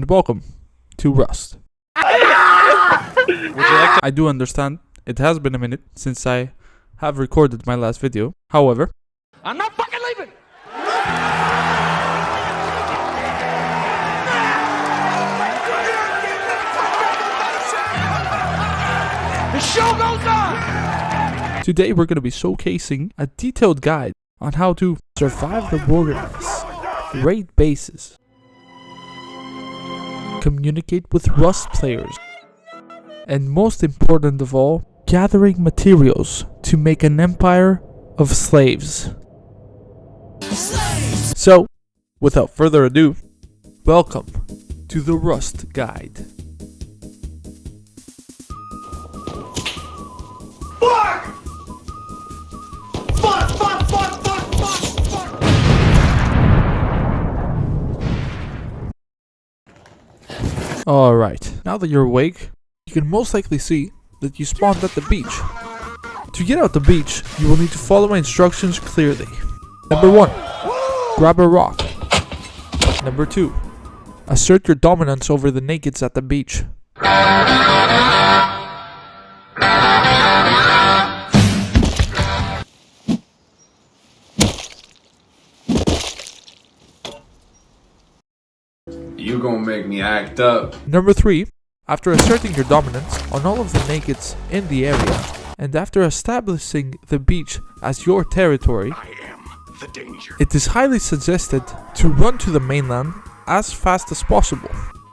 and welcome to Rust. I do understand it has been a minute since I have recorded my last video. However, I'm not fucking leaving! The show goes on! today we're going to be showcasing a detailed guide on how to survive the wilderness, raid bases, communicate with Rust players, and most important of all, gathering materials to make an empire of slaves. So, without further ado, welcome to the Rust Guide. Fuck! Fuck, fuck, fuck, fuck, fuck, fuck! Alright, now that you're awake, you can most likely see that you spawned at the beach. To get out the beach, you will need to follow my instructions clearly. Number 1, grab a rock. Number 2, assert your dominance over the nakeds at the beach. You gonna make me act up. Number 3, after asserting your dominance on all of the nakeds in the area, and after establishing the beach as your territory, I am the danger. it is highly suggested to run to the mainland as fast as possible.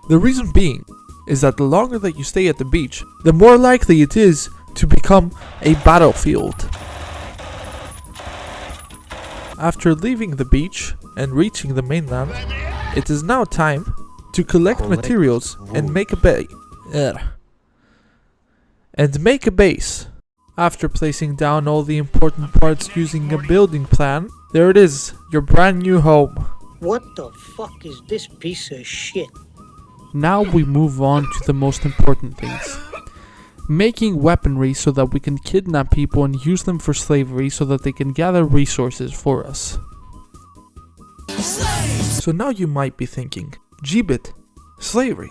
The reason being is that the longer that you stay at the beach, the more likely it is to become a battlefield. After leaving the beach and reaching the mainland, it is now time to collect materials and make a base. After placing down all the important parts using a building plan, there it is, your brand new home. What the fuck is this piece of shit? Now we move on to the most important things. Making weaponry so that we can kidnap people and use them for slavery so that they can gather resources for us. So now you might be thinking, Gbit, slavery,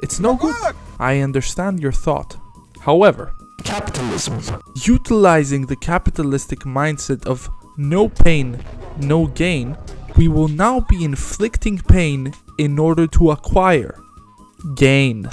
it's no good. I understand your thought. However, Capitalism. utilizing the capitalistic mindset of no pain, no gain, we will now be inflicting pain in order to acquire gain.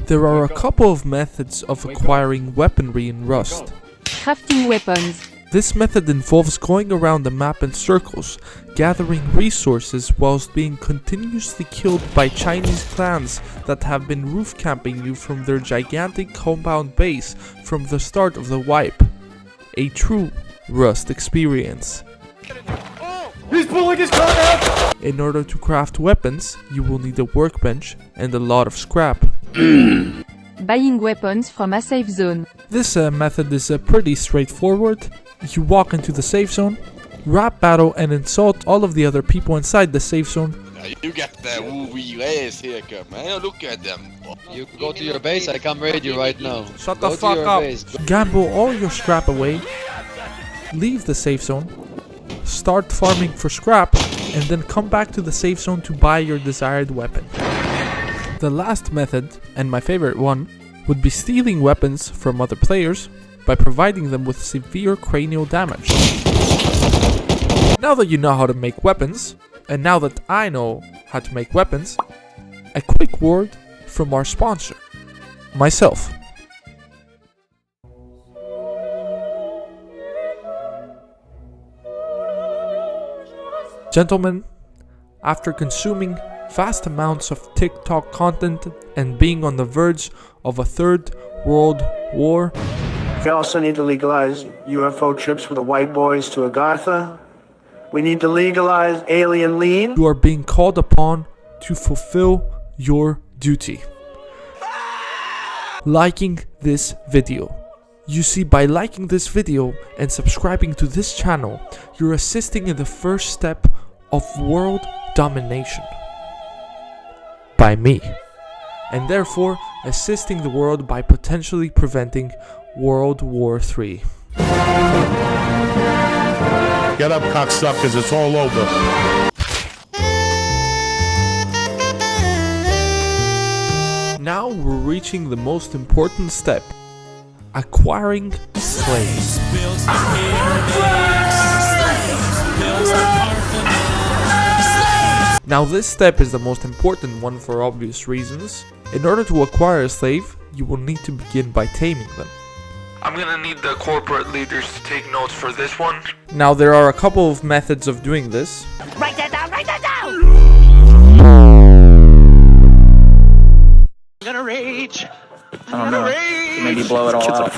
There are a couple of methods of acquiring weaponry in Rust. Crafting weapons. This method involves going around the map in circles, gathering resources whilst being continuously killed by Chinese clans that have been roof camping you from their gigantic compound base from the start of the wipe. A true Rust experience. He's pulling his gun out! In order to craft weapons, you will need a workbench and a lot of scrap. Buying weapons from a safe zone. This method is pretty straightforward. You walk into the safe zone, rap battle and insult all of the other people inside the safe zone. You got that woo-wee ass haircut, man. Look at them. You go to your base, I come raid you right now. Shut Go the to fuck your up. base. Gamble all your scrap away, leave the safe zone, start farming for scrap, and then come back to the safe zone to buy your desired weapon. The last method, and my favorite one, would be stealing weapons from other players by providing them with severe cranial damage. Now that you know how to make weapons, and now that I know how to make weapons, a quick word from our sponsor, myself. Gentlemen, after consuming vast amounts of TikTok content and being on the verge of a third world war, We also need to legalize UFO trips for the white boys to Agartha. We need to legalize alien lean. you are being called upon to fulfill your duty. Liking this video. You see, by liking this video and subscribing to this channel, you're assisting in the first step of world domination by me, and therefore assisting the world by potentially preventing World War III. Get up, cocksuckers, it's all over. Now we're reaching the most important step: acquiring slaves. Now this step is the most important one for obvious reasons. In order to acquire a slave, you will need to begin by taming them. I'm gonna need the corporate leaders to take notes for this one. Now there are a couple of methods of doing this. Write that down, write that down! I'm gonna rage. I don't know. Maybe blow it all out.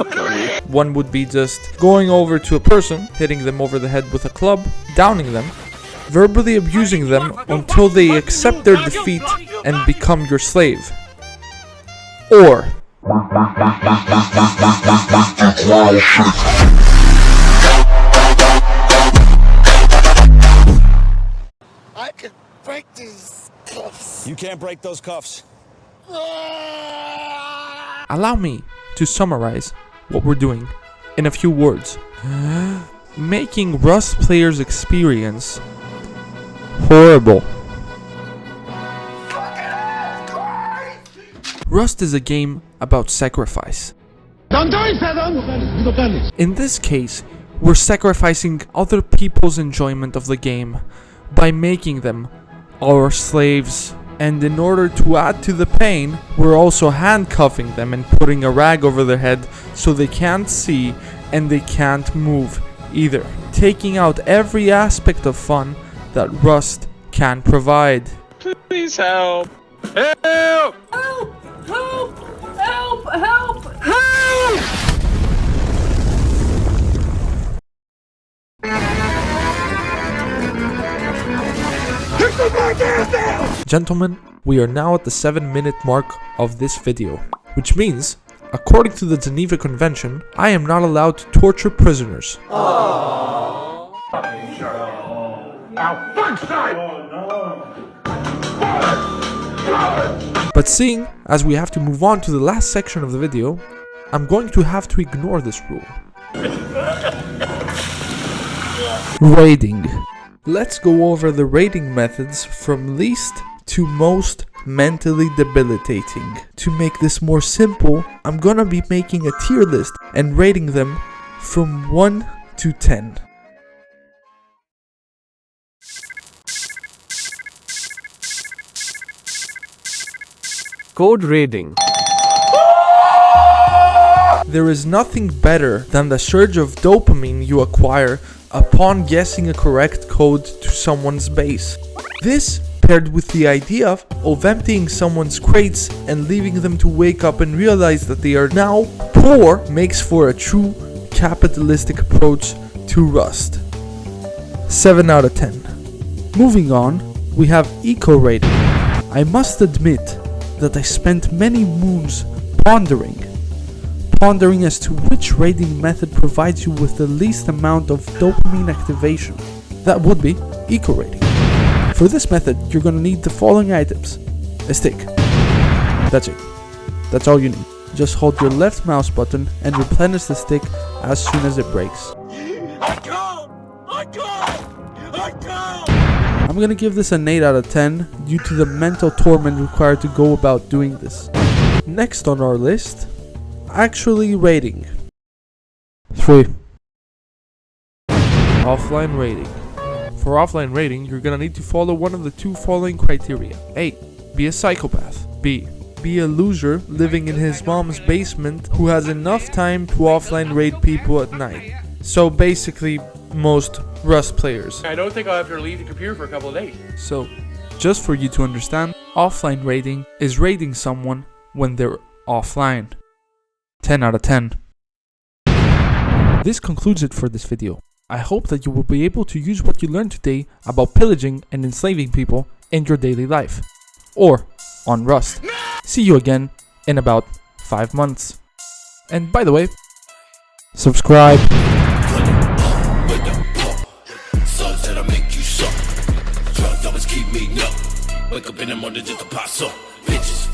One would be just going over to a person, hitting them over the head with a club, downing them, verbally abusing them until they accept their defeat and become your slave. Or I can break these cuffs. You can't break those cuffs. allow me to summarize what we're doing in a few words. Making Rust players' experience horrible. Rust is a game about sacrifice. In this case, we're sacrificing other people's enjoyment of the game by making them our slaves. And in order to add to the pain, we're also handcuffing them and putting a rag over their head so they can't see and they can't move either. Taking out every aspect of fun that Rust can provide. Please help. Help! Help! Help! Help! Help! Help! Gentlemen, we are now at the 7-minute mark of this video, which means, according to the Geneva Convention, I am not allowed to torture prisoners. But seeing as we have to move on to the last section of the video, I'm going to have to ignore this rule. Raiding. Let's go over the raiding methods from least to most mentally debilitating. To make this more simple, I'm gonna be making a tier list and rating them from 1 to 10. Code raiding. There is nothing better than the surge of dopamine you acquire upon guessing a correct code to someone's base. This, paired with the idea of emptying someone's crates and leaving them to wake up and realize that they are now poor, makes for a true capitalistic approach to Rust. 7 out of 10. Moving on, we have eco raiding. I must admit that I spent many moons pondering as to which raiding method provides you with the least amount of dopamine activation. That would be eco raiding. For this method, you're gonna need the following items: a stick. That's it. That's all you need. Just hold your left mouse button and replenish the stick as soon as it breaks. I'm gonna give this an 8 out of 10 due to the mental torment required to go about doing this. Next on our list, actually raiding. 3. Offline raiding. For offline raiding, you're gonna need to follow one of the two following criteria. A. Be a psychopath. B. Be a loser living in his mom's basement who has enough time to offline raid people at night. So basically, most Rust players. I don't think I'll have to leave the computer for a couple of days. So, just for you to understand, offline raiding is raiding someone when they're offline. 10 out of 10. This concludes it for this video. I hope that you will be able to use what you learned today about pillaging and enslaving people in your daily life. Or on Rust. See you again in about 5 months. And by the way, subscribe. Wake up in the morning just to pass up. Bitches.